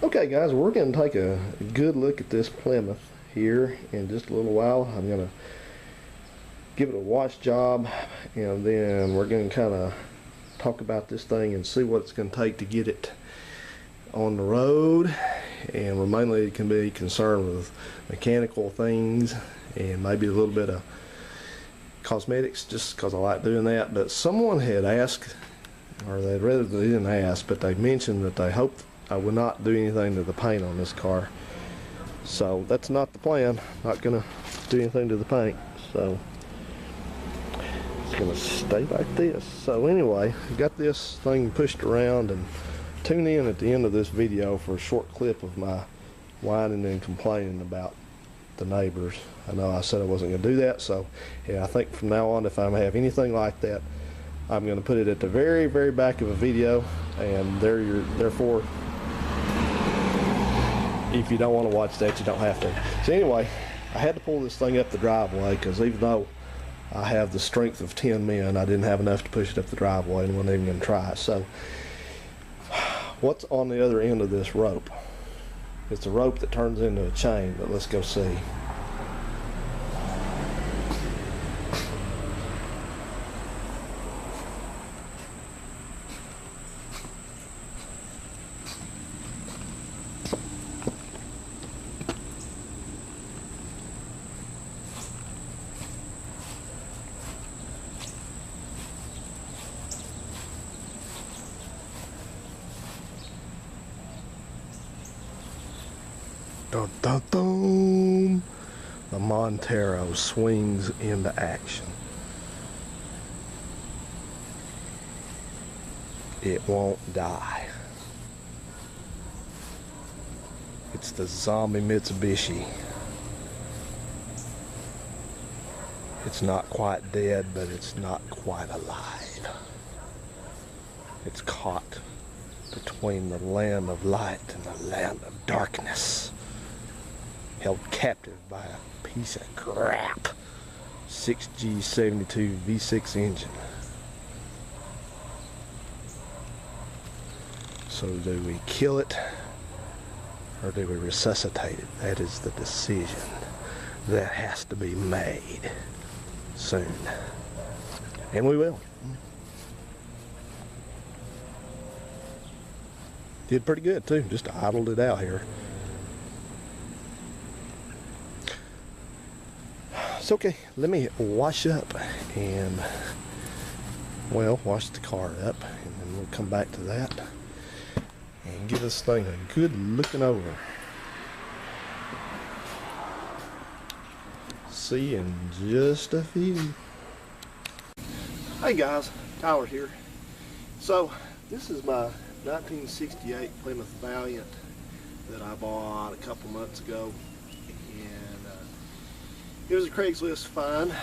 Okay guys, we're going to take a good look at this Plymouth here in just a little while. I'm going to give it a wash job, and then we're going to kind of talk about this thing and see what it's going to take to get it on the road. And we're mainly can be concerned with mechanical things and maybe a little bit of cosmetics, just because I like doing that. But someone had asked, or they didn't ask, but they mentioned that they hoped I would not do anything to the paint on this car. So that's not the plan. Not gonna do anything to the paint. So it's gonna stay like this. So anyway, got this thing pushed around, and tune in at the end of this video for a short clip of my whining and complaining about the neighbors. I know I said I wasn't gonna do that, so yeah, I think from now on, if I have anything like that, I'm gonna put it at the very, very back of a video, and therefore, if you don't want to watch that, you don't have to. So anyway, I had to pull this thing up the driveway because even though I have the strength of 10 men, I didn't have enough to push it up the driveway and wasn't even going to try it. So what's on the other end of this rope? It's a rope that turns into a chain, but let's go see. Dun, dun, dun. The Montero swings into action. It won't die. It's the zombie Mitsubishi. It's not quite dead, but it's not quite alive. It's caught between the land of light and the land of darkness. Held captive by a piece of crap 6G72 V6 engine. So do we kill it or do we resuscitate it? That is the decision that has to be made soon. And we will. Did pretty good too, just idled it out here. It's okay, let me wash up and, well, wash the car up, and then we'll come back to that and give this thing a good looking over. See you in just a few. Hey guys, Tyler here. So this is my 1968 Plymouth Valiant that I bought a couple months ago, and it was a Craigslist find,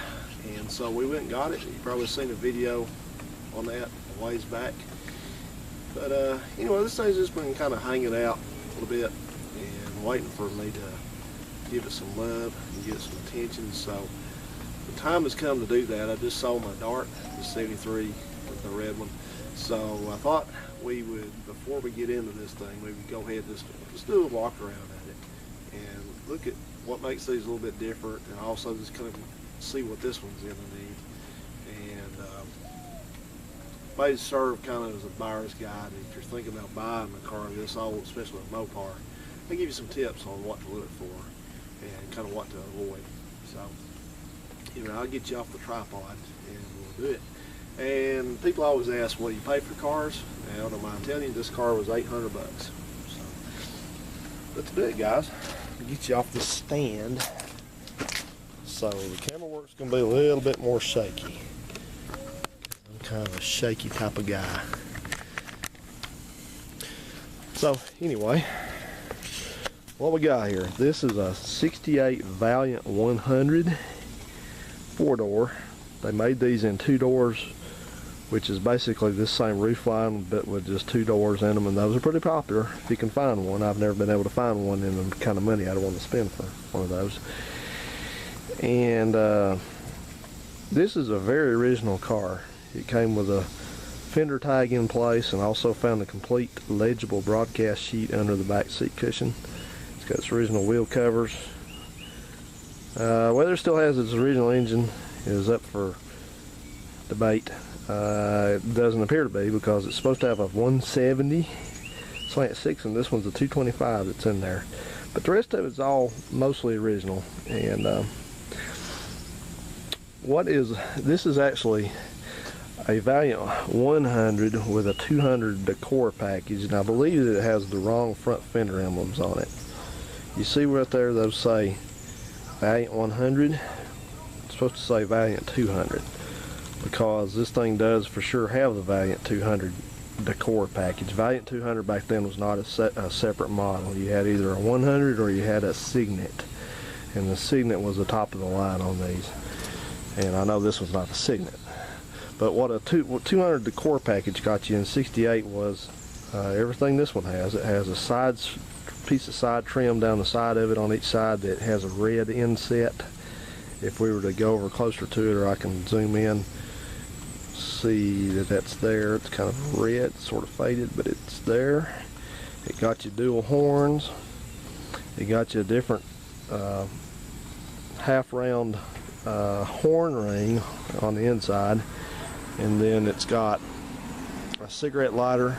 and so we went and got it. You've probably seen a video on that a ways back. But anyway, this thing's just been kind of hanging out a little bit and waiting for me to give it some love and get some attention. So the time has come to do that. I just sold my Dart, the 73 with the red one. So I thought we would, before we get into this thing, we would go ahead and just do a walk around at it and look at what makes these a little bit different, and also just kind of see what this one's gonna need. And may serve kind of as a buyer's guide if you're thinking about buying a car this old, especially a Mopar. They give you some tips on what to look for and kind of what to avoid. So, you know, I'll get you off the tripod and we'll do it. And people always ask, what do you pay for cars? And I don't mind telling you, this car was $800 bucks. So let's do it, guys. Get you off the stand. So the camera work's gonna be a little bit more shaky. I'm kind of a shaky type of guy. So anyway, what we got here, this is a 68 Valiant 100 4-door. They made these in 2 doors, which is basically this same roof line but with just 2 doors in them, and those are pretty popular if you can find one. I've never been able to find one in the kind of money I'd want to spend for one of those. And this is a very original car. It came with a fender tag in place, and also found a complete legible broadcast sheet under the back seat cushion. It's got its original wheel covers. Whether it still has its original engine is up for debate. It doesn't appear to be, because it's supposed to have a 170 slant 6, and this one's a 225 that's in there. But the rest of it's all mostly original. And this is actually a Valiant 100 with a 200 decor package, and I believe that it has the wrong front fender emblems on it. You see right there, those say Valiant 100. It's supposed to say Valiant 200, because this thing does for sure have the Valiant 200 decor package. Valiant 200 back then was not a separate model. You had either a 100 or you had a Signet, and the Signet was the top of the line on these. And I know this was not the Signet. But what 200 decor package got you in '68 was everything this one has. It has a piece of side trim down the side of it on each side that has a red inset. If we were to go over closer to it, or I can zoom in, see that that's there. It's kind of red, sort of faded, but it's there. It got you dual horns. It got you a different half round horn ring on the inside, and then it's got a cigarette lighter,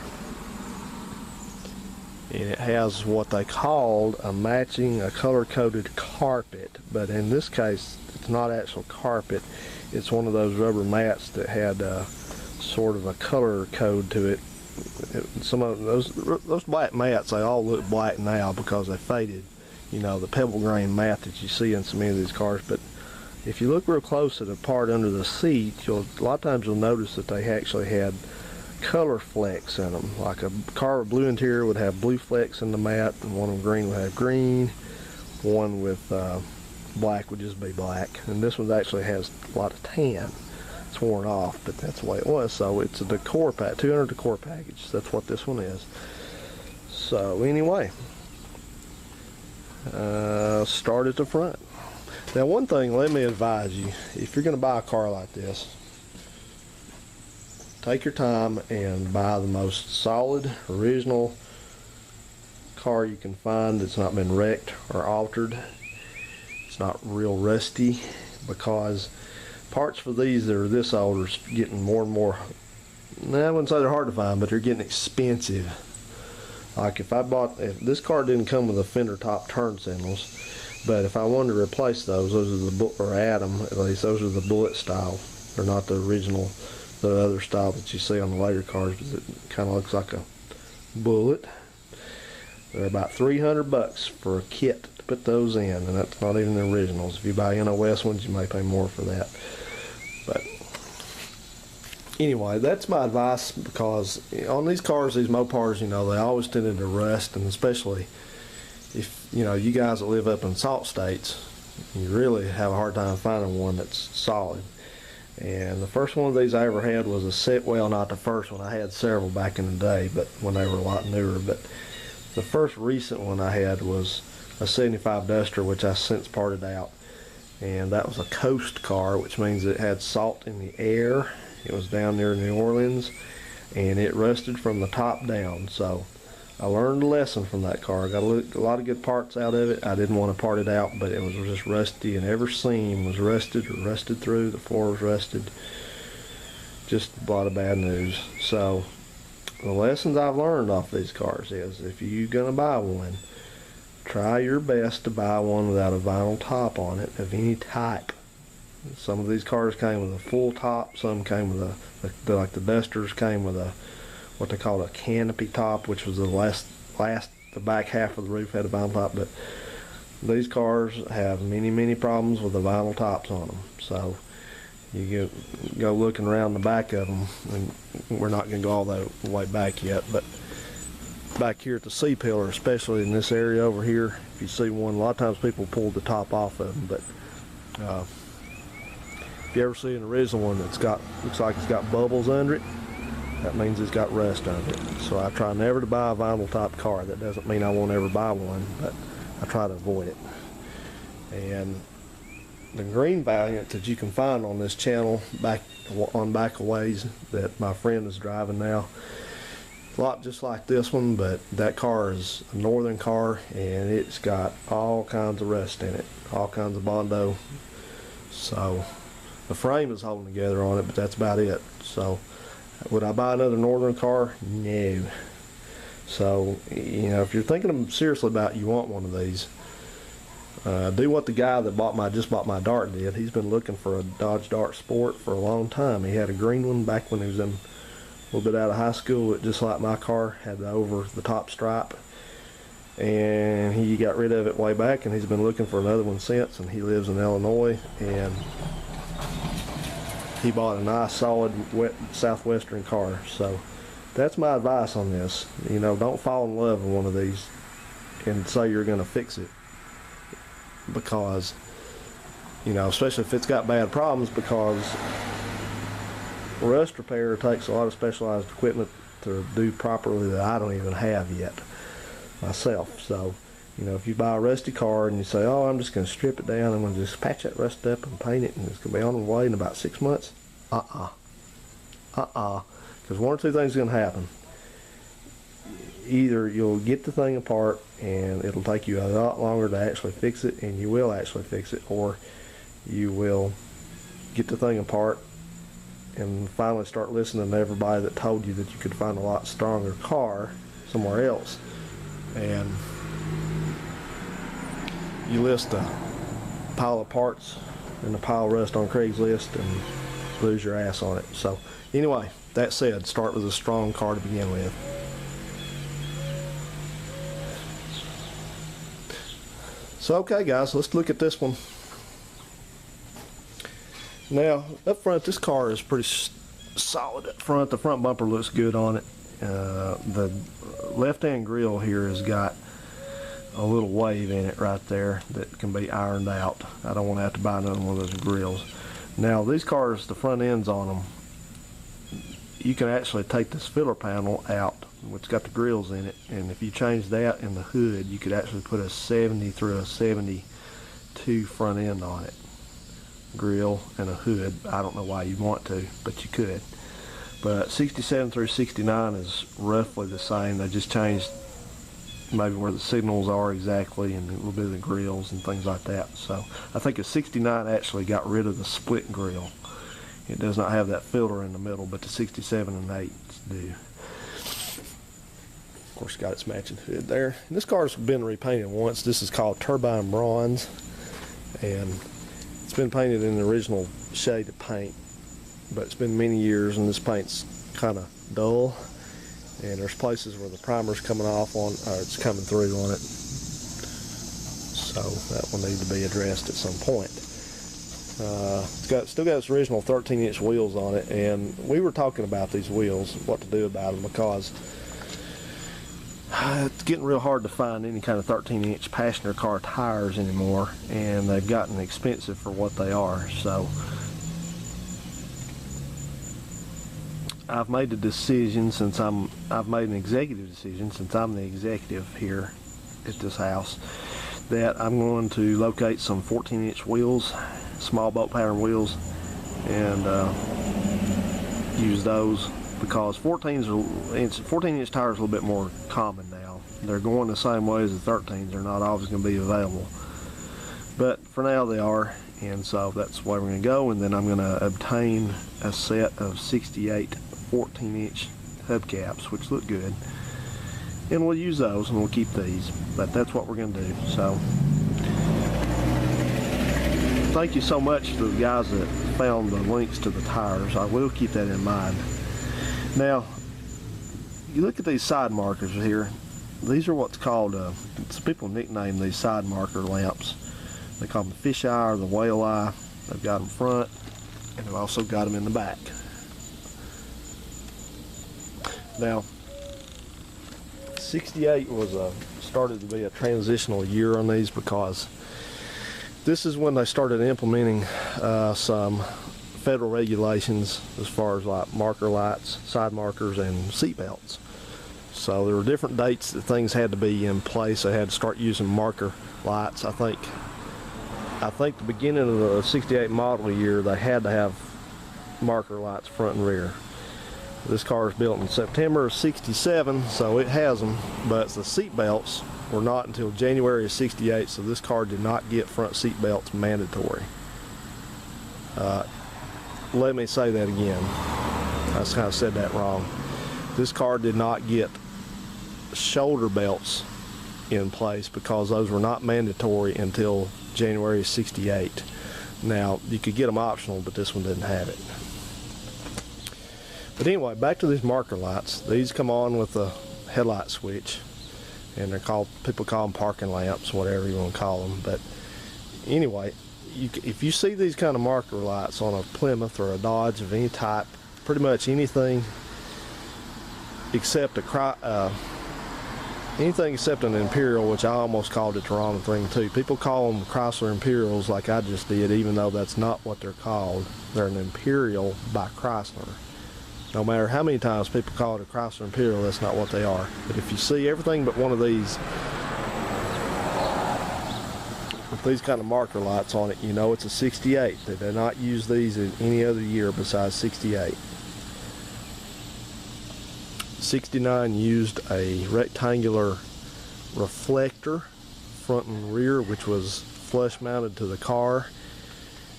and it has what they called a color-coded carpet, but in this case it's not actual carpet. It's one of those rubber mats that had sort of a color code to it. Some of those black mats, they all look black now because they faded. You know, the pebble grain mat that you see in so many of these cars. But if you look real close at the part under the seat, a lot of times you'll notice that they actually had color flecks in them. Like a car with blue interior would have blue flecks in the mat, and one with green would have green. One with black would just be black, and this one actually has a lot of tan. It's worn off, but that's the way it was. So it's a decor pack, 200 decor package. That's what this one is. So anyway, start at the front. Now, one thing, let me advise you, if you're going to buy a car like this, take your time and buy the most solid, original car you can find that's not been wrecked or altered. It's not real rusty, because parts for these that are this old are getting more and more, I wouldn't say they're hard to find, but they're getting expensive. Like if this car didn't come with a fender top turn signals, but if I wanted to replace those are the, or add them at least, those are the bullet style. They're not the original, the other style that you see on the later cars, because it kind of looks like a bullet. They're about $300 for a kit to put those in, and that's not even the originals. If you buy NOS ones, you may pay more for that. But anyway, that's my advice, because on these cars, these Mopars, you know, they always tended to rust, and especially if, you know, you guys that live up in salt states, you really have a hard time finding one that's solid. And the first one of these I ever had was a set, well, not the first one, I had several back in the day, but when they were a lot newer. But the first recent one I had was a 75 Duster, which I since parted out, and that was a coast car, which means it had salt in the air. It was down near New Orleans, and it rusted from the top down. So I learned a lesson from that car. I got a lot of good parts out of it. I didn't want to part it out, but it was just rusty, and every seam was rusted or rusted through. The floor was rusted. Just a lot of bad news. So the lessons I've learned off these cars is, if you're going to buy one, try your best to buy one without a vinyl top on it of any type. Some of these cars came with a full top. Some came with like the Dusters came with a, what they call a canopy top, which was the back half of the roof had a vinyl top. But these cars have many problems with the vinyl tops on them. So you go looking around the back of them, and we're not going to go all the way back yet, but back here at the C-pillar, especially in this area over here, if you see one, a lot of times people pull the top off of them, but if you ever see an original one that's looks like it's got bubbles under it, that means it's got rust under it. So I try never to buy a vinyl top car. That doesn't mean I won't ever buy one, but I try to avoid it. And the green Valiant that you can find on this channel back a ways that my friend is driving now. A lot just like this one, but that car is a northern car and it's got all kinds of rust in it, all kinds of Bondo. So the frame is holding together on it, but that's about it. So would I buy another northern car? No. So, you know, if you're thinking seriously about you want one of these, do what the guy that just bought my Dart did. He's been looking for a Dodge Dart Sport for a long time. He had a green one back when he was in a little bit out of high school, just like my car, had the over the top stripe, and he got rid of it way back, and he's been looking for another one since. And he lives in Illinois, and he bought a nice solid southwestern car. So that's my advice on this. You know, don't fall in love with one of these and say you're going to fix it, because, you know, especially if it's got bad problems, because rust repair takes a lot of specialized equipment to do properly that I don't even have yet myself. So, you know, if you buy a rusty car and you say, oh, I'm just going to strip it down, I'm going to just patch that rust up and paint it, and it's going to be on the way in about 6 months, because one or two things are going to happen. Either you'll get the thing apart and it'll take you a lot longer to actually fix it, and you will actually fix it, or you will get the thing apart and finally start listening to everybody that told you that you could find a lot stronger car somewhere else, and you list a pile of parts and a pile of rust on Craigslist and lose your ass on it. So anyway, that said, start with a strong car to begin with. So okay guys, let's look at this one. Now up front, this car is pretty solid up front. The front bumper looks good on it. The left-hand grille here has got a little wave in it right there that can be ironed out. I don't want to have to buy another one of those grills. Now these cars, the front ends on them, you can actually take this filler panel out, which got the grills in it, and if you change that in the hood, you could actually put a 70 through a 72 front end on it, grill and a hood. I don't know why you'd want to, but you could. But 67 through 69 is roughly the same. They just changed maybe where the signals are exactly, and a little bit of the grills and things like that. So I think a 69 actually got rid of the split grill. It does not have that filter in the middle, but the 67 and 8 do. Of course, got its matching hood there. And this car's been repainted once. This is called Turbine Bronze, and it's been painted in the original shade of paint, but it's been many years, and this paint's kind of dull, and there's places where the primer's coming off on, or it's coming through on it, so that will need to be addressed at some point. It's still got its original 13-inch wheels on it, and we were talking about these wheels, what to do about them, because it's getting real hard to find any kind of 13-inch passenger car tires anymore, and they've gotten expensive for what they are. So I've made a decision, I've made an executive decision since I'm the executive here at this house, that I'm going to locate some 14-inch wheels, small bolt pattern wheels, and use those, because 14-inch tires are a little bit more common now. They're going the same way as the 13s. They're not always going to be available, but for now they are, and so that's the way we're going to go. And then I'm going to obtain a set of 68 14-inch hubcaps, which look good, and we'll use those, and we'll keep these. But that's what we're going to do. So thank you so much to the guys that found the links to the tires. I will keep that in mind. Now, you look at these side markers here. These are what's called, some people nickname these side marker lamps. They call them the fish eye or the whale eye. They've got them front, and they've also got them in the back. Now, 68 started to be a transitional year on these, because this is when they started implementing some federal regulations as far as like marker lights, side markers, and seat belts. So there were different dates that things had to be in place. They had to start using marker lights. I think I think the beginning of the 68 model year, they had to have marker lights front and rear. This car is built in September of 67, so it has them, but the seat belts were not until January of 68, so this car did not get front seat belts mandatory. Let me say that again. I kind of said that wrong. This car did not get shoulder belts in place because those were not mandatory until January of 68. Now, you could get them optional, but this one didn't have it. But anyway, back to these marker lights. These come on with a headlight switch, and they're called, people call them parking lamps, whatever you want to call them. But anyway, if you see these kind of marker lights on a Plymouth or a Dodge of any type, pretty much anything except anything except an Imperial, which I almost called it the wrong thing too. People call them Chrysler Imperials like I just did, even though that's not what they're called. They're an Imperial by Chrysler. No matter how many times people call it a Chrysler Imperial, that's not what they are. But if you see everything but one of these with these kind of marker lights on it, you know it's a 68. They do not use these in any other year besides 68. 69 used a rectangular reflector front and rear, which was flush mounted to the car.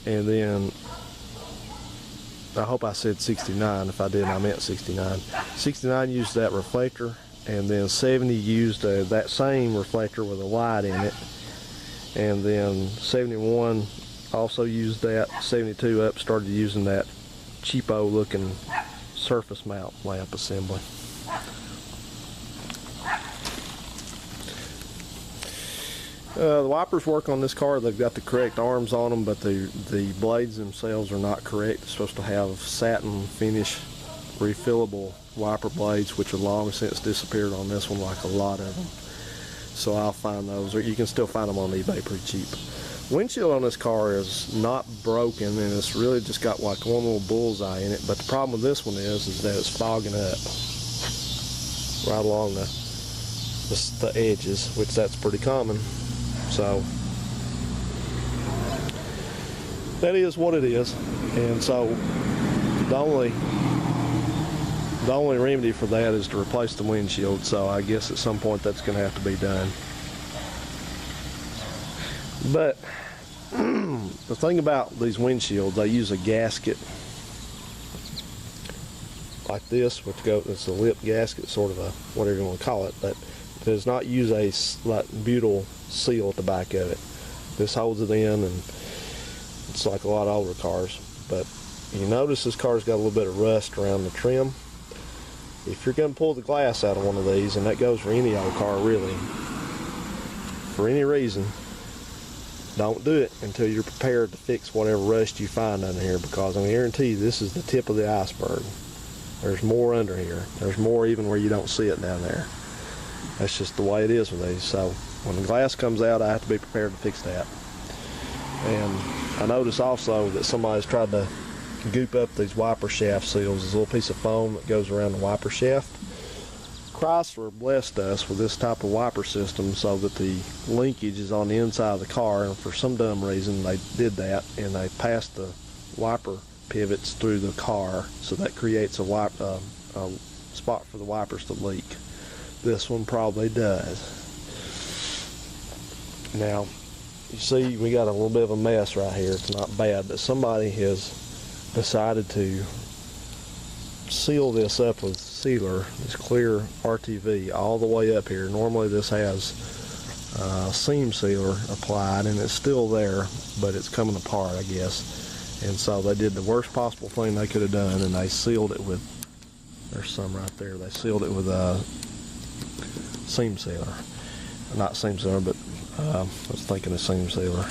And then I hope I said 69. If I did, I meant 69. 69 used that reflector, and then 70 used that same reflector with a light in it, and then 71 also used that. 72 up started using that cheapo looking surface mount lamp assembly. The wipers work on this car. They've got the correct arms on them, but the blades themselves are not correct. It's supposed to have satin finish refillable wiper blades, which have long since disappeared on this one, like a lot of them. So I'll find those, or you can still find them on eBay pretty cheap. Windshield on this car is not broken, and it's really just got like one little bullseye in it. But the problem with this one is that it's fogging up right along the edges, which that's pretty common. So that is what it is, and so the only remedy for that is to replace the windshield. So I guess at some point that's going to have to be done. But the thing about these windshields, they use a gasket like this, which it's a lip gasket, sort of a whatever you want to call it, but it does not use a like butyl seal at the back of it. This holds it in, and it's like a lot of older cars. But you notice this car's got a little bit of rust around the trim. If you're going to pull the glass out of one of these, and that goes for any old car really, for any reason, don't do it until you're prepared to fix whatever rust you find under here, because I guarantee you this is the tip of the iceberg. There's more under here. There's more even where you don't see it down there. That's just the way it is with these. So when the glass comes out, I have to be prepared to fix that. And I notice also that somebody's tried to goop up these wiper shaft seals. This little piece of foam that goes around the wiper shaft. Chrysler blessed us with this type of wiper system so that the linkage is on the inside of the car, and for some dumb reason they did that, and they passed the wiper pivots through the car, so that creates a spot for the wipers to leak. This one probably does. Now, you see we got a little bit of a mess right here. It's not bad, but somebody has decided to seal this up with sealer, this clear RTV, all the way up here. Normally this has seam sealer applied, and it's still there, but it's coming apart, I guess. And so they did the worst possible thing they could have done, and they sealed it with, there's some right there, they sealed it with seam sealer. Not seam sealer, but I was thinking of seam sealer.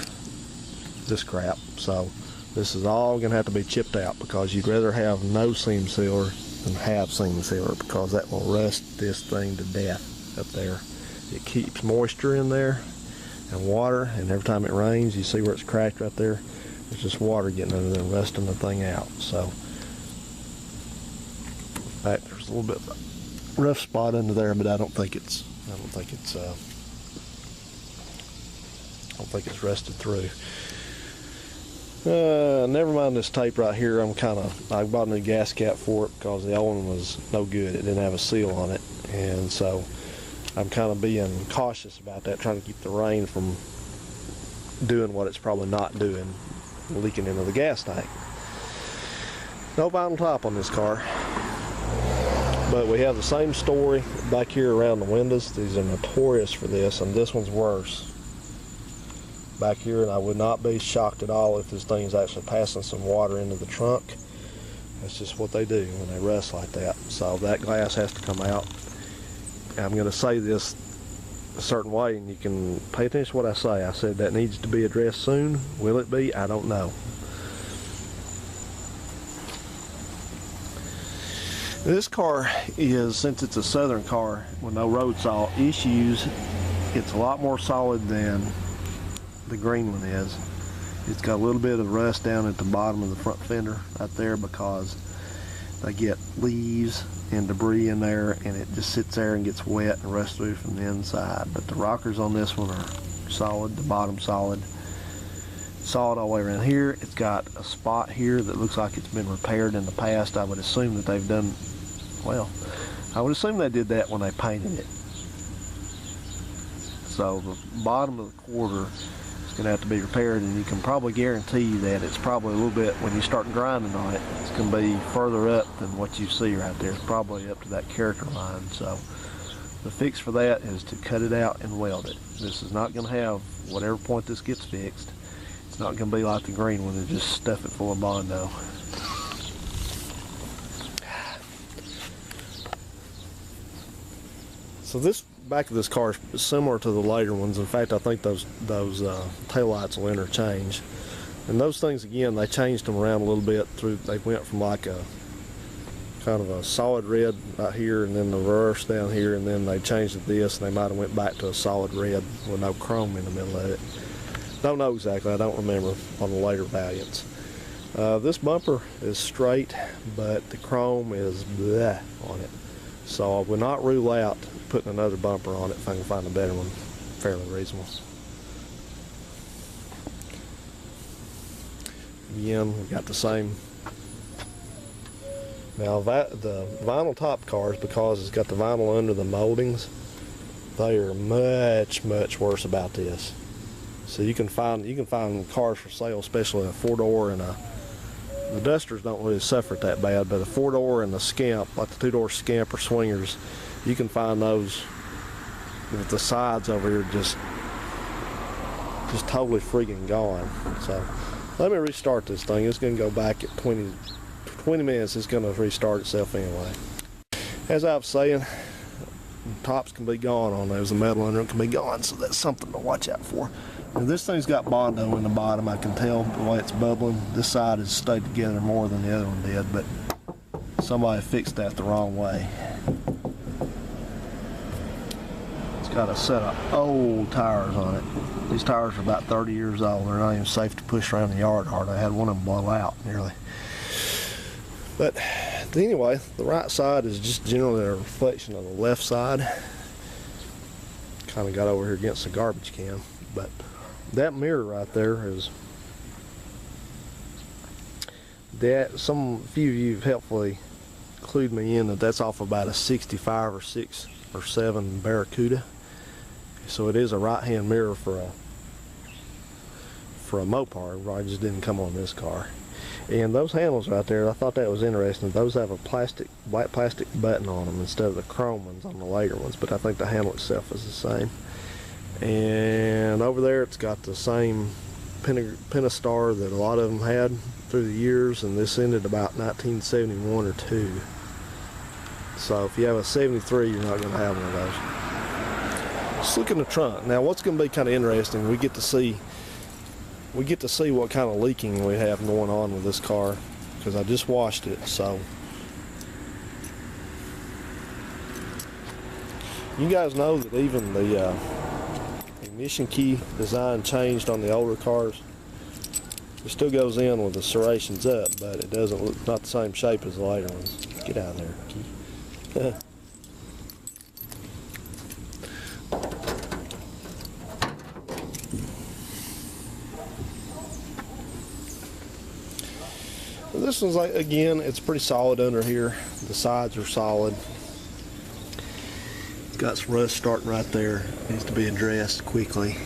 This crap. So this is all going to have to be chipped out, because you'd rather have no seam sealer than have seam sealer, because that will rust this thing to death up there. It keeps moisture in there and water, and every time it rains, you see where it's cracked right there? It's just water getting under there and rusting the thing out. So, in fact, there's a little bit of a rough spot under there, but I don't think it's don't think it's rusted through. Never mind this tape right here. I bought a new gas cap for it because the old one was no good. It didn't have a seal on it, and so I'm kind of being cautious about that, trying to keep the rain from doing what it's probably not doing, leaking into the gas tank. No vinyl top on this car, but we have the same story back here around the windows. These are notorious for this, and this one's worse back here, and I would not be shocked at all if this thing's actually passing some water into the trunk. That's just what they do when they rust like that. So that glass has to come out. And I'm going to say this a certain way, and you can pay attention to what I say. I said that needs to be addressed soon. Will it be? I don't know. This car is, since it's a southern car with no road salt issues, it's a lot more solid than the green one is. It's got a little bit of rust down at the bottom of the front fender right there because they get leaves and debris in there, and it just sits there and gets wet and rusts through from the inside. But the rockers on this one are solid, the bottom solid all the way around here. It's got a spot here that looks like it's been repaired in the past. I would assume that they've done, well, I would assume they did that when they painted it. So the bottom of the quarter is going to have to be repaired, and you can probably guarantee that it's probably a little bit, when you start grinding on it, it's going to be further up than what you see right there. It's probably up to that character line. So the fix for that is to cut it out and weld it. This is not going to have, whatever point this gets fixed, it's not going to be like the green one and just stuff it full of Bondo. So this back of this car is similar to the later ones. In fact, I think those taillights will interchange. And those things, again, they changed them around a little bit through. They went from like a kind of a solid red right here, and then the reverse down here, and then they changed it to this, and they might have went back to a solid red with no chrome in the middle of it. Don't know exactly. I don't remember on the later Valiants. This bumper is straight, but the chrome is bleh on it. So I would not rule out putting another bumper on it if I can find a better one, fairly reasonable. Again, we've got the same. Now the vinyl top cars, because it's got the vinyl under the moldings, they are much worse about this. So you can find cars for sale, especially a 4-door and the Dusters don't really suffer it that bad, but a 4-door and the Scamp, like the 2-door Scamp or Swingers, you can find those with the sides over here just totally freaking gone. So let me restart this thing. It's going to go back at 20 minutes. It's going to restart itself anyway. As I was saying, tops can be gone on those. The metal under them can be gone, so that's something to watch out for. Now, this thing's got Bondo in the bottom. I can tell the way it's bubbling. This side has stayed together more than the other one did, but somebody fixed that the wrong way. It's got a set of old tires on it. These tires are about 30 years old. They're not even safe to push around the yard hard. I had one of them blow out nearly. But anyway, the right side is just generally a reflection of the left side. Kind of got over here against the garbage can, but that mirror right there is that. Some few of you have helpfully clued me in that that's off about a 65 or 6 or 7 Barracuda. So it is a right-hand mirror for a Mopar. Right, just didn't come on this car. And those handles right there, I thought that was interesting. Those have a black plastic button on them instead of the chrome ones on the later ones, but I think the handle itself is the same. And over there it's got the same Pentastar that a lot of them had through the years, and this ended about 1971 or 2. So if you have a 73, you're not going to have one of those. Let's look in the trunk. Now what's going to be kind of interesting, we get to see what kind of leaking we have going on with this car, because I just washed it. So you guys know that even the ignition key design changed on the older cars. It still goes in with the serrations up, but it doesn't look, not the same shape as the later ones. Get out of there, key. this one's like, again, it's pretty solid under here. The sides are solid. It's got some rust starting right there. Needs to be addressed quickly.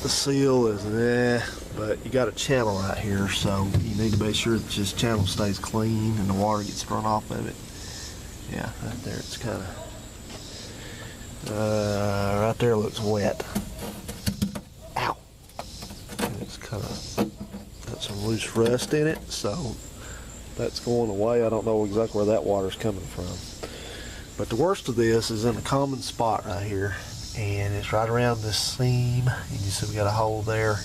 The seal is but you got a channel right here, so you need to make sure that this channel stays clean and the water gets run off of it. Yeah, right there it's kind of, right there looks wet. Ow! And it's kind of got some loose rust in it, so that's going away. I don't know exactly where that water's coming from. But the worst of this is in a common spot right here, and it's right around this seam. And you see we got a hole there,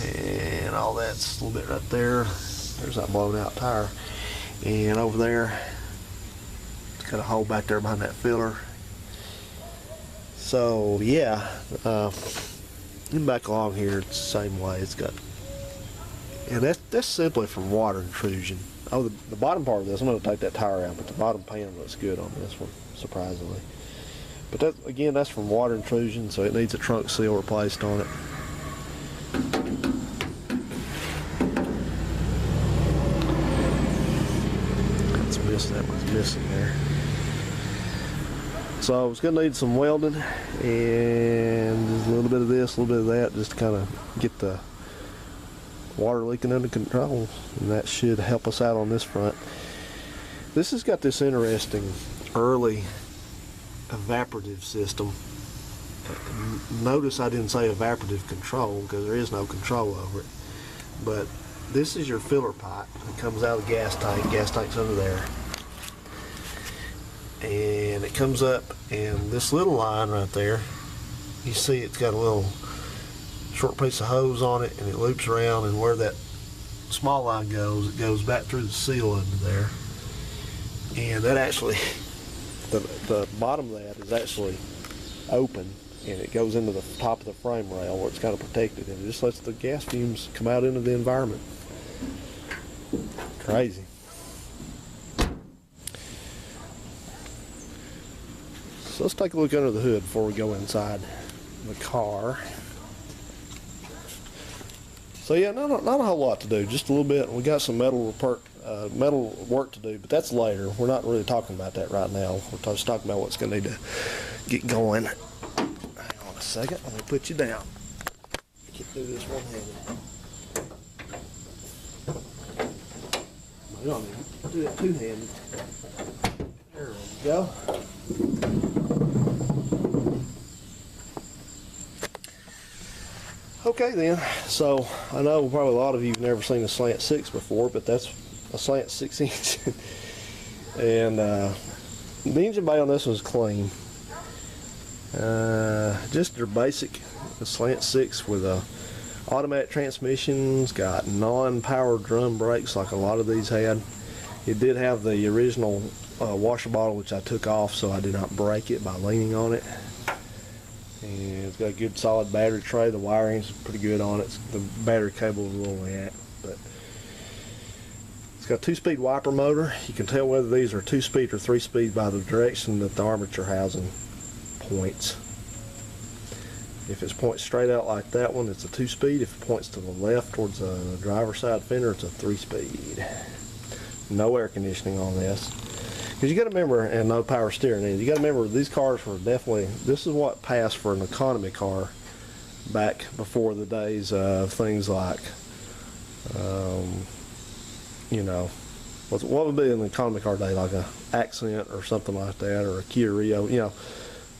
and all that's a little bit right there. There's that blown out tire, and over there it's got a hole back there behind that filler. So yeah, and back along here it's the same way. It's got, and that's simply from water intrusion. Oh, the bottom part of this, I'm going to take that tire out, but the bottom pan looks good on this one, surprisingly. But that, again, that's from water intrusion, so it needs a trunk seal replaced on it. That was missing there. So it's going to need some welding and just a little bit of this, a little bit of that, just to kind of get the water leaking under control, and that should help us out on this front. This has got this interesting early evaporative system. Notice I didn't say evaporative control because there is no control over it, but this is your filler pipe. It comes out of the gas tank. Gas tank's under there, and it comes up, and this little line right there, you see it's got a little short piece of hose on it, and it loops around, and where that small line goes, it goes back through the seal under there. And that actually, the bottom of that is actually open, and it goes into the top of the frame rail where it's kind of protected, and it just lets the gas fumes come out into the environment. Crazy. So let's take a look under the hood before we go inside the car. So yeah, not a whole lot to do, just a little bit. We got some metal work to do, but that's later. We're not really talking about that right now. We're just talking about what's going to need to get going. Hang on a second, let me put you down. Can't do this one-handed. We don't need to do it two-handed. There we go. Okay then, so I know probably a lot of you have never seen a slant 6 before, but that's a slant 6 engine. And the engine bay on this one's clean. Just your basic slant 6 with a automatic transmissions, got non-power drum brakes like a lot of these had. It did have the original washer bottle, which I took off so I did not break it by leaning on it. And it's got a good solid battery tray. The wiring's pretty good on it. The battery cable is a little wet, but it's got a 2-speed wiper motor. You can tell whether these are 2-speed or 3-speed by the direction that the armature housing points. If it points straight out like that one, it's a 2-speed. If it points to the left towards the driver's side fender, it's a 3-speed. No air conditioning on this. Because you got to remember, and no power steering either, you got to remember these cars were definitely, this is what passed for an economy car back before the days of things like, you know, what would be an economy car today, like a Accent or something like that, or a Kia Rio, you know,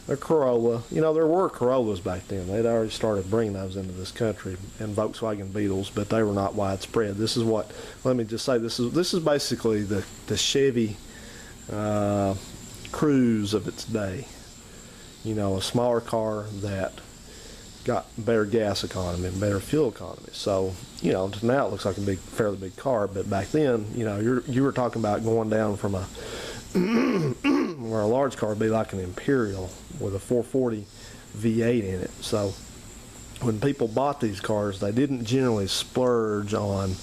a Corolla. You know, there were Corollas back then. They'd already started bringing those into this country, and Volkswagen Beetles, but they were not widespread. This is what, let me just say, this is basically the Chevy Cruze of its day. You know, a smaller car that got better gas economy and better fuel economy. So, you know, now it looks like a fairly big car, but back then, you know, you were talking about going down from a where a large car would be like an Imperial with a 440 V8 in it. So when people bought these cars, they didn't generally splurge on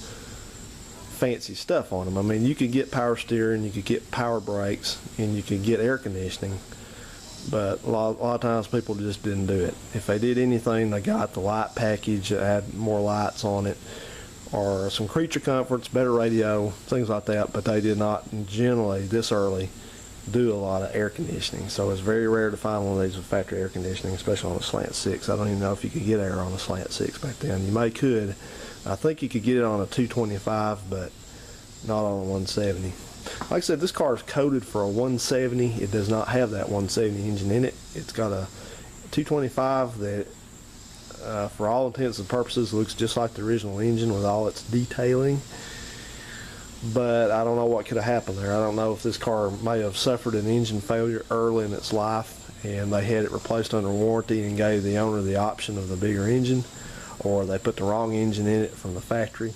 fancy stuff on them. I mean, you could get power steering, you could get power brakes, and you could get air conditioning, but a lot of times people just didn't do it. If they did anything, they got the light package that had more lights on it, or some creature comforts, better radio, things like that, but they did not generally this early do a lot of air conditioning. So it's very rare to find one of these with factory air conditioning, especially on a slant 6. I don't even know if you could get air on a slant 6 back then. You may could. I think you could get it on a 225, but not on a 170. Like I said, this car is coded for a 170. It does not have that 170 engine in it. It's got a 225 that, for all intents and purposes, looks just like the original engine with all its detailing. But I don't know what could have happened there. I don't know if this car may have suffered an engine failure early in its life and they had it replaced under warranty and gave the owner the option of the bigger engine, or they put the wrong engine in it from the factory.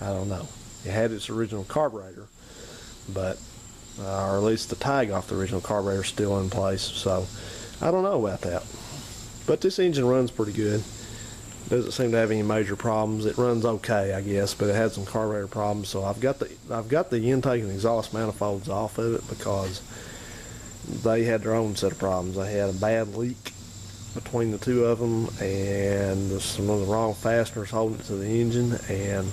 I don't know. It had its original carburetor, but or at least the tag off the original carburetor is still in place, so I don't know about that. But this engine runs pretty good. Doesn't seem to have any major problems. It runs okay, I guess, but it had some carburetor problems. So I've got the intake and exhaust manifolds off of it because they had their own set of problems. They had a bad leak between the two of them, and some of the wrong fasteners holding it to the engine, and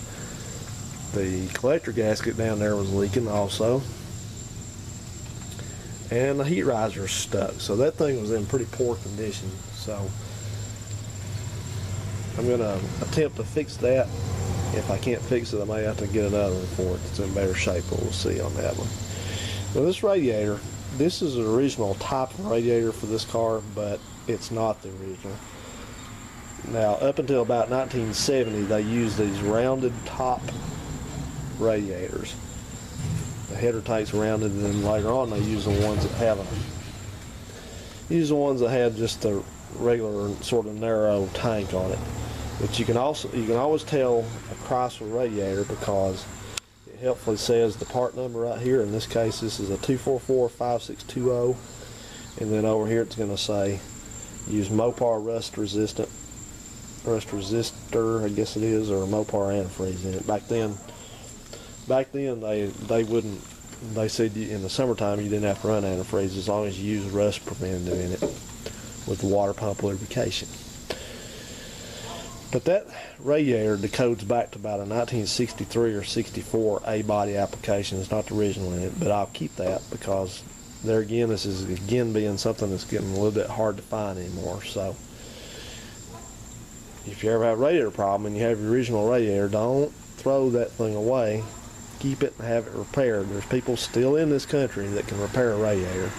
the collector gasket down there was leaking also, and the heat riser stuck. So that thing was in pretty poor condition. So I'm going to attempt to fix that. If I can't fix it, I may have to get another one for it that's in better shape, but we'll see on that one. Now this radiator, this is an original type of radiator for this car, but it's not the original. Now up until about 1970, they used these rounded top radiators. The header tank's rounded, and then later on they used the ones that had just a regular sort of narrow tank on it. But you can always tell a Chrysler radiator because it helpfully says the part number right here. In this case, this is a 2445620, and then over here it's going to say use Mopar rust resistor, I guess it is, or Mopar antifreeze in it. Back then they wouldn't. They said in the summertime you didn't have to run antifreeze as long as you use rust preventative in it with the water pump lubrication. But that radiator decodes back to about a 1963 or 64 A-body application. It's not the original in it, but I'll keep that because there again, this is again being something that's getting a little bit hard to find anymore. So if you ever have a radiator problem and you have your original radiator, don't throw that thing away. Keep it and have it repaired. There's people still in this country that can repair a radiator,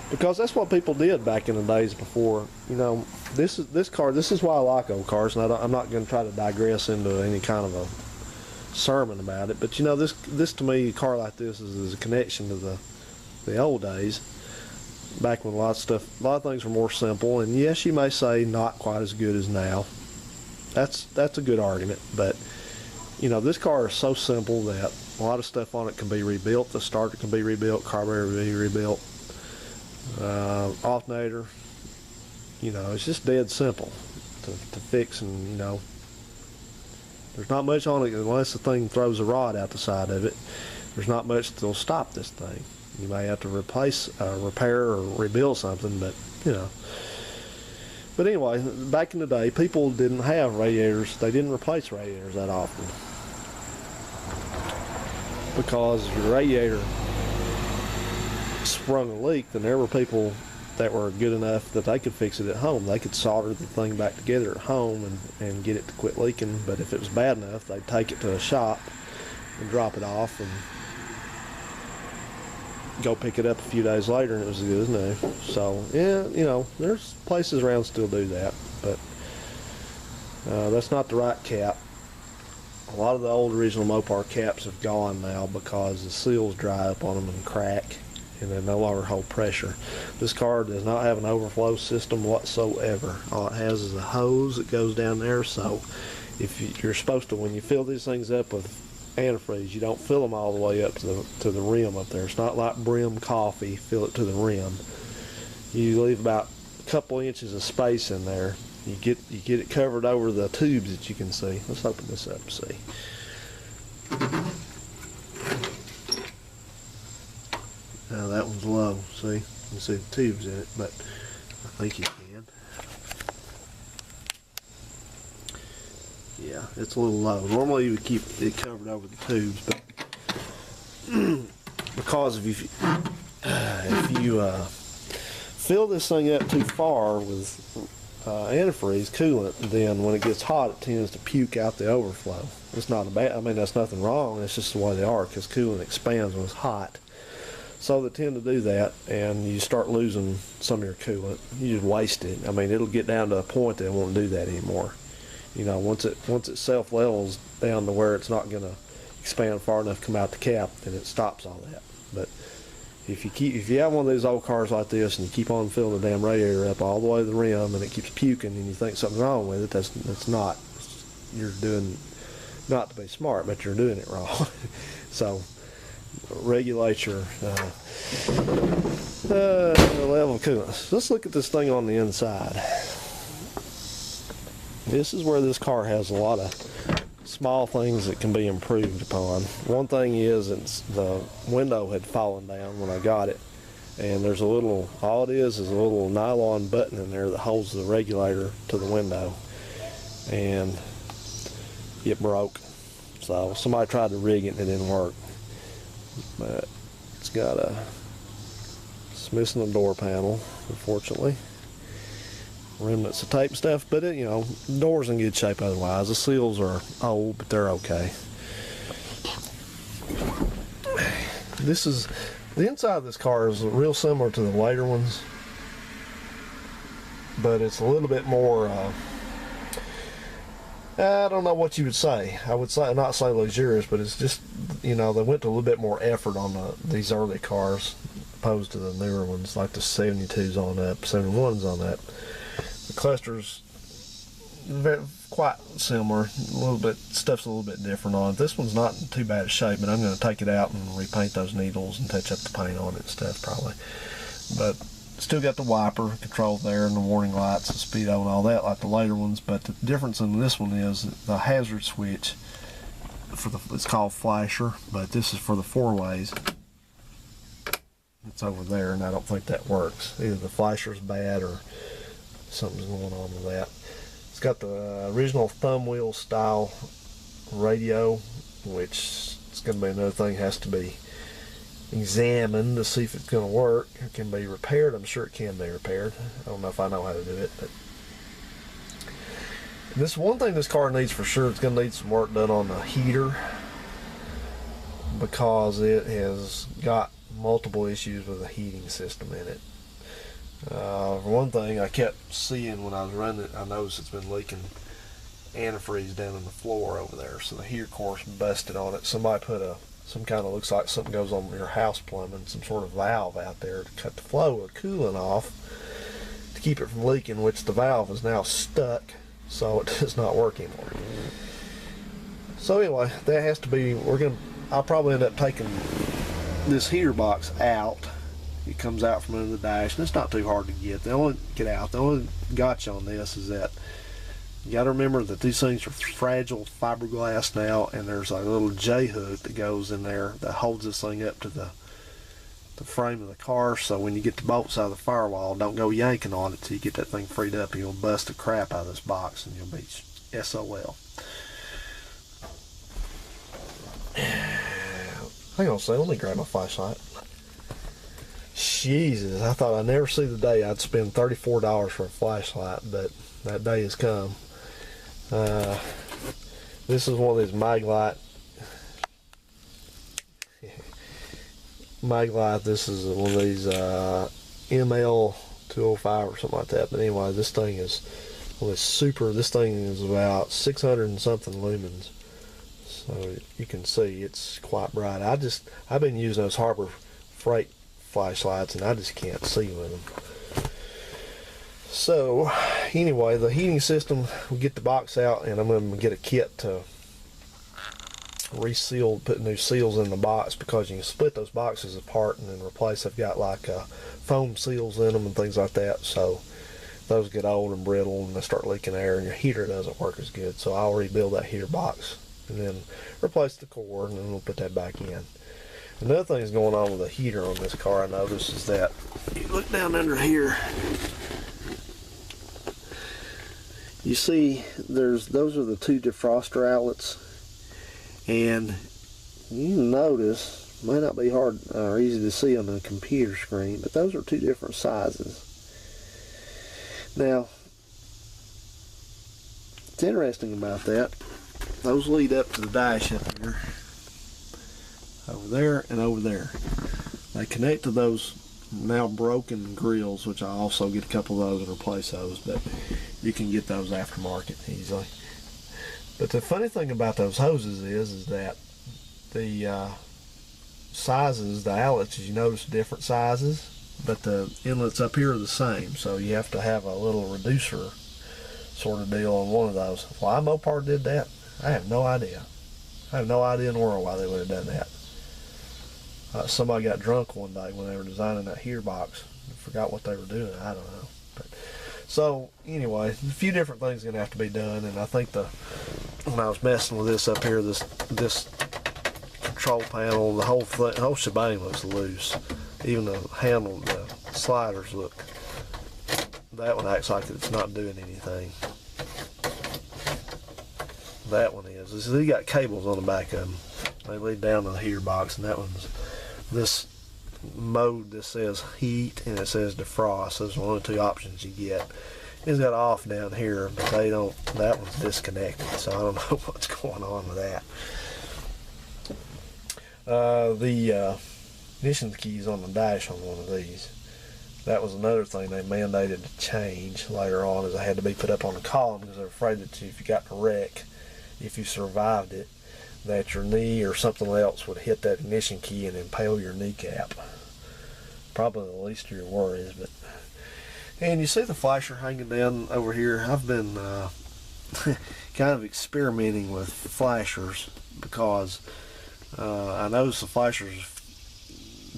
because that's what people did back in the days before. You know, this is why I like old cars, and I'm not going to try to digress into any kind of a sermon about it. But you know, this to me, a car like this is a connection to the old days, back when a lot of things were more simple. And yes, you may say not quite as good as now. That's a good argument, but you know, this car is so simple that a lot of stuff on it can be rebuilt. The starter can be rebuilt, carburetor can be rebuilt, alternator. You know, it's just dead simple to fix, and you know, there's not much on it unless the thing throws a rod out the side of it. There's not much that'll stop this thing. You may have to replace, repair, or rebuild something, but you know. But anyway, back in the day, people didn't have radiators. They didn't replace radiators that often, because if your radiator sprung a leak, then there were people that were good enough that they could fix it at home. They could solder the thing back together at home and get it to quit leaking. But if it was bad enough, they'd take it to a shop and drop it off and go pick it up a few days later, and it was as good as new. So yeah, you know, there's places around still do that, but that's not the right cap. A lot of the old original Mopar caps have gone now because the seals dry up on them and crack, and they no longer hold pressure. This car does not have an overflow system whatsoever. All it has is a hose that goes down there. So if you're supposed to, when you fill these things up with antifreeze, you don't fill them all the way up to the rim up there. It's not like brim coffee, fill it to the rim. You leave about a couple inches of space in there. You get it covered over the tubes that you can see. Let's open this up and see. Now that one's low. See, you can see the tubes in it, but I think you can. Yeah, it's a little low. Normally you would keep it covered over the tubes, but because if you fill this thing up too far with antifreeze coolant, then when it gets hot, it tends to puke out the overflow. It's not a bad. I mean, that's nothing wrong. It's just the way they are, because coolant expands when it's hot. So they tend to do that, and you start losing some of your coolant. You just waste it. I mean, it'll get down to a point that it won't do that anymore. You know, once it self levels down to where it's not going to expand far enough to come out the cap, then it stops all that. But if you have one of these old cars like this and you keep on filling the damn radiator up all the way to the rim and it keeps puking and you think something's wrong with it, that's not. You're doing not to be smart, but you're doing it wrong. So regulate your level of coolant. Let's look at this thing on the inside. This is where this car has a lot of small things that can be improved upon. One thing is, the window had fallen down when I got it, and there's all it is a little nylon button in there that holds the regulator to the window, and it broke. So somebody tried to rig it and it didn't work. But it's missing the door panel, unfortunately. Remnants of tape and stuff, but it, the door's in good shape otherwise. The seals are old, but they're okay. The inside of this car is real similar to the later ones, but it's a little bit more, I don't know what you would say. I would say, not say luxurious, but it's just, they went to a little bit more effort on these early cars opposed to the newer ones, like the 72s on up, 71s on up. The cluster's quite similar. Stuff's a little bit different on it. This one's not in too bad a shape, but I'm going to take it out and repaint those needles and touch up the paint on it and stuff probably. But still got the wiper control there and the warning lights and speedo and all that like the later ones. But the difference in this one is the hazard switch it's called flasher, but this is for the 4-ways. It's over there, and I don't think that works. Either the flasher's bad or something's going on with that. It's got the original thumb wheel style radio, which is going to be another thing, has to be examined to see if it's going to work. It can be repaired. I'm sure it can be repaired. I don't know if I know how to do it, but this one thing this car needs for sure, it's going to need some work done on the heater, because it has got multiple issues with the heating system in it. For one thing, I kept seeing when I was running it, I noticed it's been leaking antifreeze down in the floor over there. So the heater course busted on it. Somebody put some kind of, looks like something goes on your house plumbing, some sort of valve out there to cut the flow of coolant off to keep it from leaking, which the valve is now stuck, so it does not work anymore. So anyway, that has to be, I'll probably end up taking this heater box out. It comes out from under the dash, and it's not too hard to get. The only gotcha on this is that you got to remember that these things are fragile fiberglass now, and there's a little J-hook that goes in there that holds this thing up to the frame of the car. So when you get the bolts out of the firewall, don't go yanking on it till you get that thing freed up, and you'll bust the crap out of this box, and you'll be SOL. Hang on a second, let me grab my flashlight. Jesus, I thought I'd never see the day I'd spend $34 for a flashlight, but that day has come. This is one of these Maglite. This is one of these ML205 or something like that. But anyway, this thing is this thing is about 600 and something lumens. So you can see it's quite bright. I've been using those Harbor Freight flashlights, and I just can't see with them. So anyway, the heating system, we'll get the box out, and I'm going to get a kit to reseal, put new seals in the box, because you can split those boxes apart and then replace. They've got like foam seals in them and things like that, so those get old and brittle and they start leaking air, and your heater doesn't work as good. So I'll rebuild that heater box and then replace the cord, and then we'll put that back in. Another thing that's going on with the heater on this car, I noticed, is that you look down under here, You see, those are the two defroster outlets, and you notice, may not be hard or easy to see on the computer screen, but those are two different sizes. Now, what's interesting about that, those lead up to the dash up here, over there and over there. They connect to those now broken grills, which I also get a couple of those and replace those, but you can get those aftermarket easily. But the funny thing about those hoses is that the sizes, the outlets, as you notice, different sizes, but the inlets up here are the same, so you have to have a little reducer sort of deal on one of those. Why Mopar did that, I have no idea. I have no idea in the world why they would have done that. Somebody got drunk one day when they were designing that here box and forgot what they were doing. I don't know. But, so anyway, a few different things are going to have to be done, and I think when I was messing with this up here, this control panel, the whole shebang looks loose. Even the handle, the sliders look. That one acts like it's not doing anything. That one is. So you got cables on the back of them. They lead down to the heater box, and that one's this mode that says heat and it says defrost. Those are one of the two options you get. It's got off down here, but they don't. That one's disconnected, so I don't know what's going on with that. The ignition keys on the dash on one of these. That was another thing they mandated to change later on, is they had to be put up on the column because they're afraid that if you got in a wreck, if you survived it, that your knee or something else would hit that ignition key and impale your kneecap. Probably the least of your worries. But and you see the flasher hanging down over here. I've been kind of experimenting with flashers because I noticed the flashers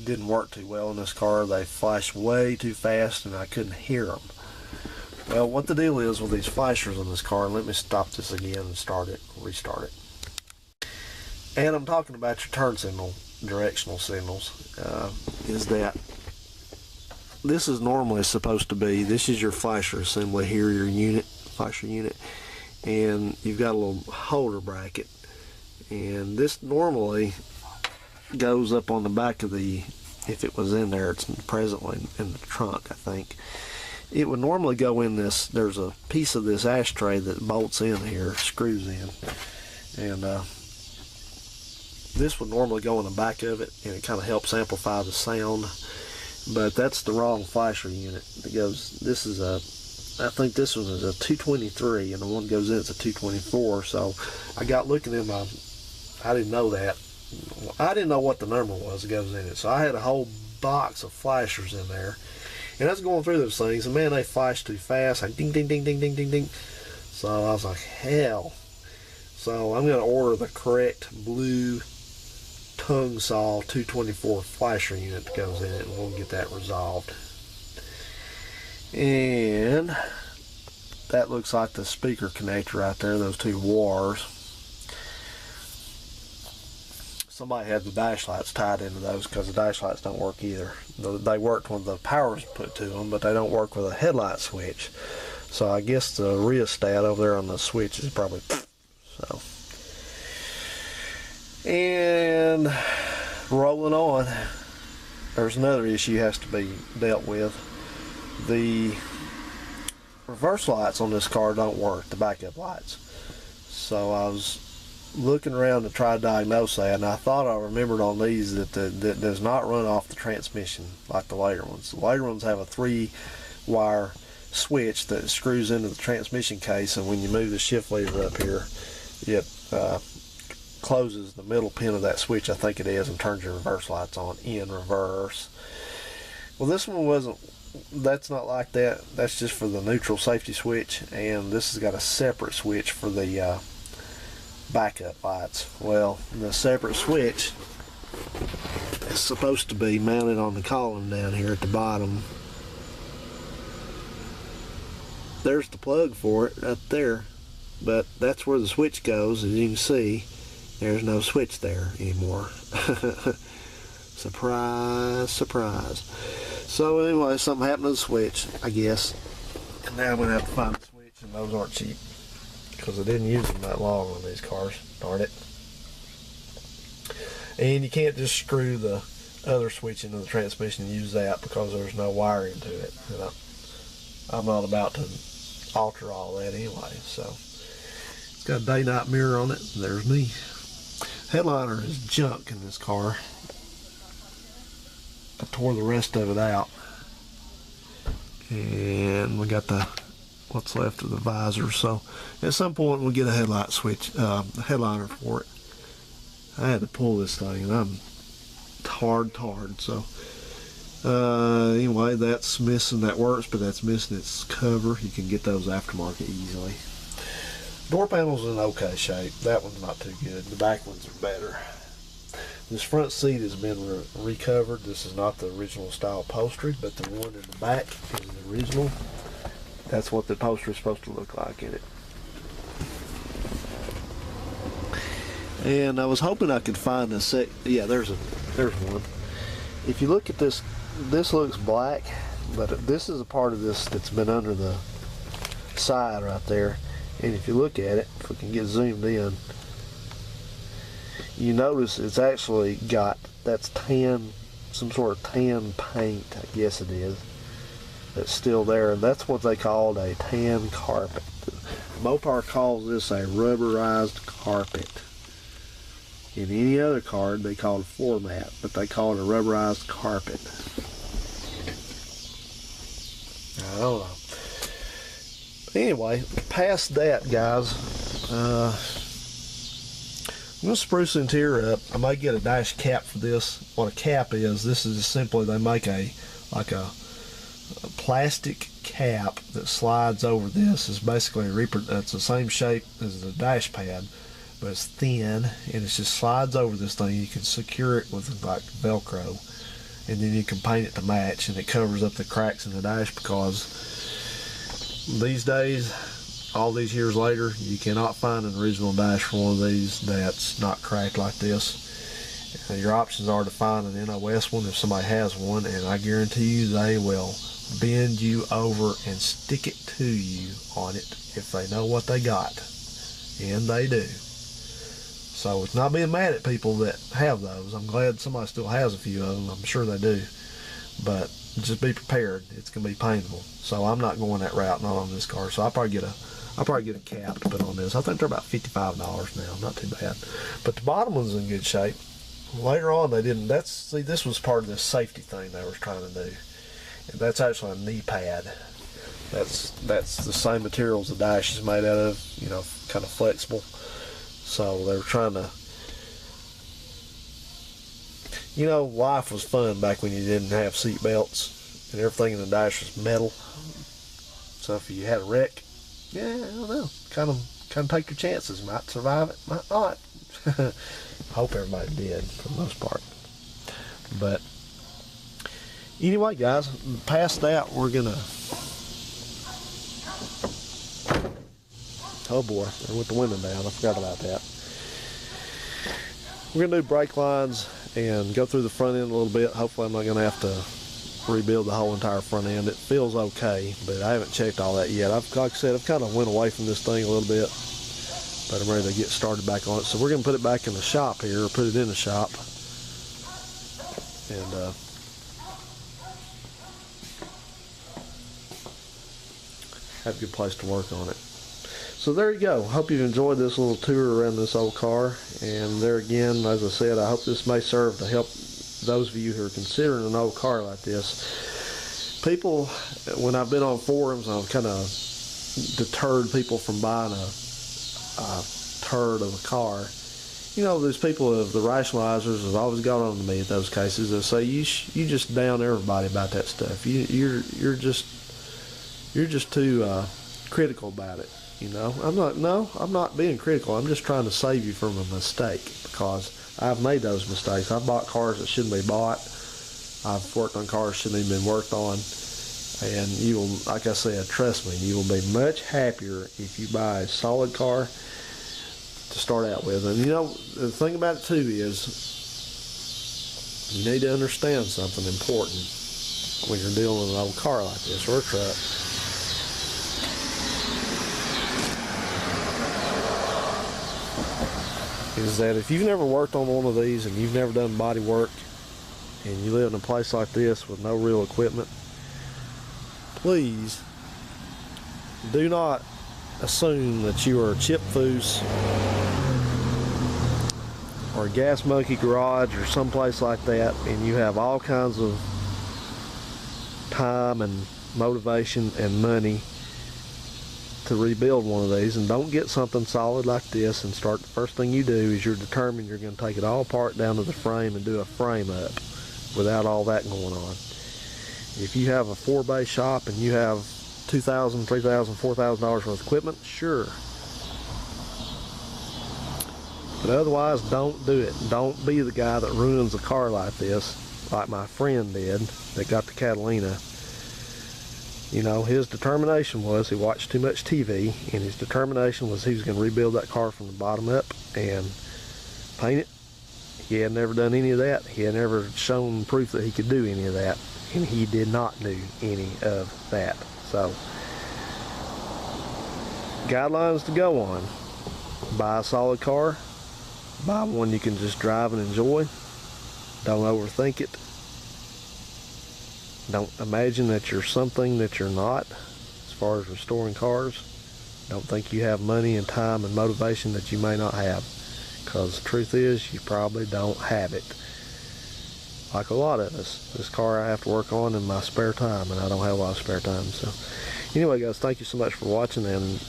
didn't work too well in this car. They flashed way too fast and I couldn't hear them. Well, what the deal is with these flashers in this car, and let me stop this again and restart it. And I'm talking about your turn signal, directional signals, is that this is normally supposed to be, this is your flasher assembly here, your flasher unit, and you've got a little holder bracket, and this normally goes up on the back of the, if it was in there, it's presently in the trunk, I think. It would normally go in this, there's a piece of this ashtray that bolts in here, screws in, and this would normally go in the back of it, and it kind of helps amplify the sound. But that's the wrong flasher unit. It goes. This is I think this one is a 223, and the one goes in it's a 224. So I got looking in my. I didn't know that. I didn't know what the number was that goes in it. So I had a whole box of flashers in there, and I was going through those things, and man, they flash too fast. Like ding, ding, ding, ding, ding, ding, ding. So I was like, hell. So I'm going to order the correct blue tongue saw 224 flasher unit that goes in it, and we'll get that resolved. And that looks like the speaker connector right there, those two wires. Somebody had the dash lights tied into those because the dash lights don't work either. They worked when the power's put to them, but they don't work with a headlight switch. So I guess the rheostat over there on the switch is probably so. And rolling on, there's another issue has to be dealt with. The reverse lights on this car don't work, the backup lights. So I was looking around to try to diagnose that, and I thought I remembered on these that that does not run off the transmission like the later ones. The later ones have a 3-wire switch that screws into the transmission case, and when you move the shift lever up here, it closes the middle pin of that switch, I think it is, and turns your reverse lights on in reverse. Well, this one wasn't, that's not like that. That's just for the neutral safety switch, and this has got a separate switch for the backup lights. Well, the separate switch is supposed to be mounted on the column down here at the bottom. There's the plug for it right there, but that's where the switch goes. As you can see, there's no switch there anymore. Surprise, surprise. So anyway, something happened to the switch, I guess. And now I'm going to have to find the switch. And those aren't cheap because I didn't use them that long on these cars. Darn it. And you can't just screw the other switch into the transmission and use that because there's no wiring to it. You know, I'm not about to alter all that anyway. So it's got a day-night mirror on it. And there's me. Headliner is junk in this car. I tore the rest of it out. And we got the what's left of the visor. So at some point we'll get a headlight switch, headliner for it. I had to pull this thing and I'm hard. So anyway, that's missing. That works, but that's missing its cover. You can get those aftermarket easily. Door panel's in okay shape. That one's not too good. The back ones are better. This front seat has been recovered. This is not the original style upholstery, but the one in the back is the original. That's what the upholstery is supposed to look like in it. And I was hoping I could find a set. Yeah, there's one. If you look at this, this looks black, but this is a part of this that's been under the side right there. And if you look at it, if we can get zoomed in, you notice it's actually got, that's tan, some sort of tan paint, I guess it is, that's still there. And that's what they called a tan carpet. Mopar calls this a rubberized carpet. In any other card, they call it a floor mat, but they call it a rubberized carpet. I don't know. Anyway, past that, guys, I'm going to spruce the interior up. I might get a dash cap for this. What a cap is, this is just simply they make a plastic cap that slides over this. It's basically it's the same shape as the dash pad, but it's thin and it just slides over this thing. You can secure it with like Velcro, and then you can paint it to match, and it covers up the cracks in the dash because these days, all these years later, you cannot find an original dash for one of these that's not cracked like this. Your options are to find an NOS one if somebody has one, and I guarantee you they will bend you over and stick it to you on it if they know what they got, and they do. So it's not being mad at people that have those. I'm glad somebody still has a few of them. I'm sure they do, but just be prepared. It's gonna be painful. So I'm not going that route, not on this car. So I'll probably get a cap to put on this. I think they're about $55 now, not too bad. But the bottom one's in good shape. Later on they didn't, see, this was part of this safety thing they were trying to do. And that's actually a knee pad. That's the same materials the dash is made out of, you know, kind of flexible. So they were trying to, you know, life was fun back when you didn't have seat belts and everything in the dash was metal. So if you had a wreck, yeah, I don't know, kind of take your chances. Might survive it, might not. Hope everybody did for the most part. But anyway, guys, past that we're gonna. Oh boy, I went the window down. I forgot about that. We're gonna do brake lines and go through the front end a little bit. Hopefully I'm not gonna have to rebuild the whole entire front end. It feels okay, but I haven't checked all that yet. Like I said, I've kind of went away from this thing a little bit, but I'm ready to get started back on it. So we're gonna put it back in the shop here, or put it in the shop, and have a good place to work on it. So there you go. Hope you've enjoyed this little tour around this old car. And there again, as I said, I hope this may serve to help those of you who are considering an old car like this. People, when I've been on forums, I've kind of deterred people from buying a turd of a car. You know, these people, the rationalizers have always got on to me in those cases. They say you just down everybody about that stuff. You're just too critical about it. You know, I'm not being critical. I'm just trying to save you from a mistake, because I've made those mistakes. I've bought cars that shouldn't be bought. I've worked on cars that shouldn't even been worked on. And you will, like I said, trust me, you will be much happier if you buy a solid car to start out with. And you know, the thing about it too is you need to understand something important when you're dealing with an old car like this, or a truck. is that if you've never worked on one of these and you've never done body work and you live in a place like this with no real equipment, please do not assume that you are a chip foose or a gas monkey garage or someplace like that and you have all kinds of time and motivation and money to rebuild one of these. And don't get something solid like this and start. The first thing you do is you're determined you're going to take it all apart down to the frame and do a frame up without all that going on. If you have a 4-bay shop and you have $2,000, $3,000, $4,000 worth of equipment, sure. But otherwise, don't do it. Don't be the guy that ruins a car like this, like my friend did that got the Catalina. You know, his determination was he watched too much TV, and his determination was he was going to rebuild that car from the bottom up and paint it. He had never done any of that. He had never shown proof that he could do any of that, and he did not do any of that. So, guidelines to go on: buy a solid car, buy one you can just drive and enjoy. Don't overthink it. Don't imagine that you're something that you're not as far as restoring cars. Don't think you have money and time and motivation that you may not have, because the truth is you probably don't have it. Like a lot of us. This car I have to work on in my spare time, and I don't have a lot of spare time. So anyway, guys, thank you so much for watching, and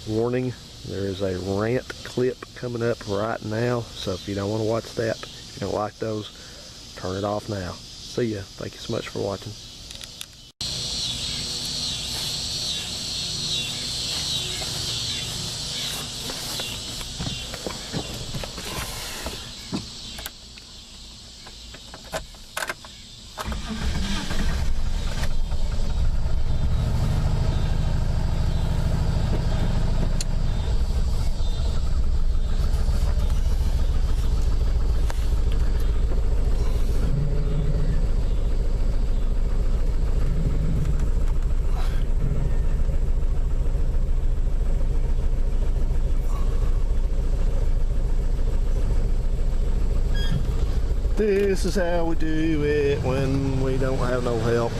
warning, there is a rant clip coming up right now, so if you don't want to watch that, if you don't like those, turn it off now. See ya. Thank you so much for watching. This is how we do it when we don't have no help.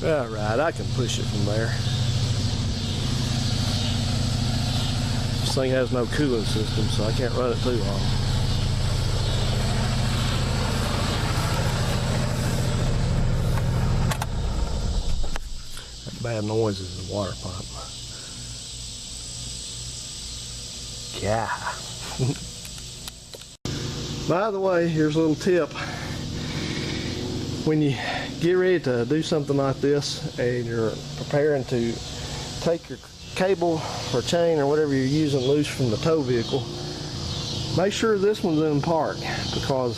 Alright, I can push it from there. This thing has no cooling system, so I can't run it too long. That bad noise is the water pump. Yeah. By the way, here's a little tip. When you get ready to do something like this and you're preparing to take your cable or chain or whatever you're using loose from the tow vehicle, make sure this one's in park, because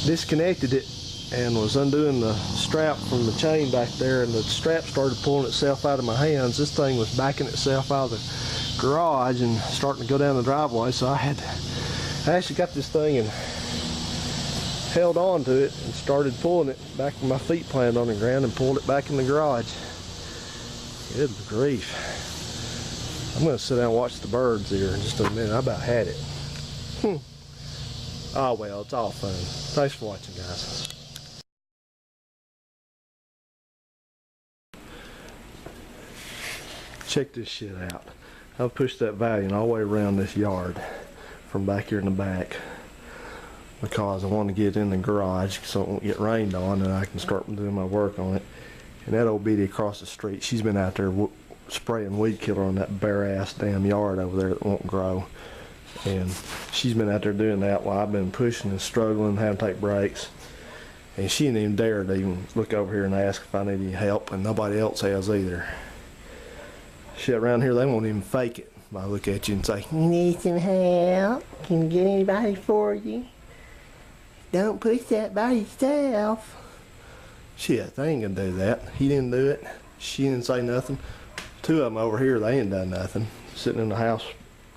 disconnected it and was undoing the strap from the chain back there, and the strap started pulling itself out of my hands. This thing was backing itself out of the garage and starting to go down the driveway, so I actually got this thing and held on to it and started pulling it back when my feet planted on the ground, and pulled it back in the garage. Good grief. I'm going to sit down and watch the birds here in just a minute. I about had it. Oh well, it's all fun. Thanks for watching, guys. Check this shit out. I've pushed that Valiant all the way around this yard from back here in the back because I want to get in the garage so it won't get rained on and I can start doing my work on it. And that old biddy across the street, she's been out there spraying weed killer on that bare ass damn yard over there that won't grow. And she's been out there doing that while I've been pushing and struggling, having to take breaks. And she didn't even dare to even look over here and ask if I need any help, and nobody else has either. Shit, around here they won't even fake it. I look at you and say, "You need some help? Can you get anybody for you? Don't push that by yourself." Shit, they ain't gonna do that. He didn't do it. She didn't say nothing. Two of them over here, they ain't done nothing. Sitting in the house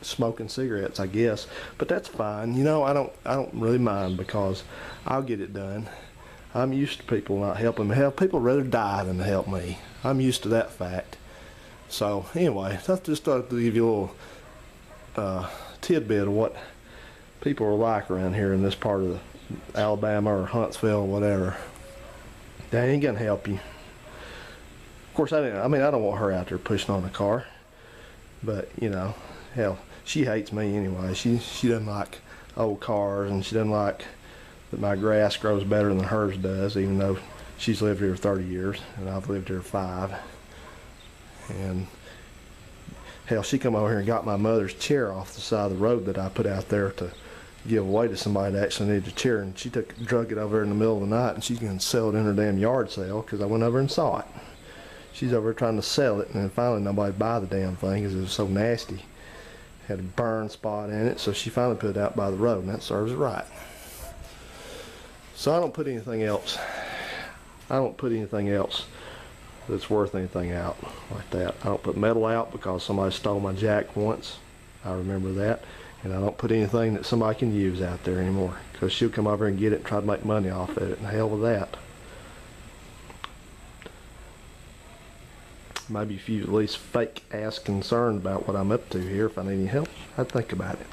smoking cigarettes, I guess. But that's fine. You know, I don't really mind because I'll get it done. I'm used to people not helping me. Hell, people rather die than to help me. I'm used to that fact. So anyway, I just thought to give you a little tidbit of what people are like around here in this part of Alabama or Huntsville or whatever. They ain't gonna help you. Of course, I don't want her out there pushing on the car, but you know, hell, she hates me anyway. She doesn't like old cars, and she doesn't like that my grass grows better than hers does, even though she's lived here 30 years and I've lived here 5. And hell, she come over here and got my mother's chair off the side of the road that I put out there to give away to somebody that actually needed a chair, and she drug it over in the middle of the night, and she's gonna sell it in her damn yard sale because I went over and saw it. She's over trying to sell it, and then finally nobody buy the damn thing because it was so nasty. Had a burn spot in it, so she finally put it out by the road, and that serves it right. So I don't put anything else. I don't put anything else that's worth anything out like that. I don't put metal out because somebody stole my jack once. I remember that. And I don't put anything that somebody can use out there anymore because she'll come over and get it and try to make money off of it, and hell with that. Maybe if you at least fake ass concerned about what I'm up to here, if I need any help, I'd think about it.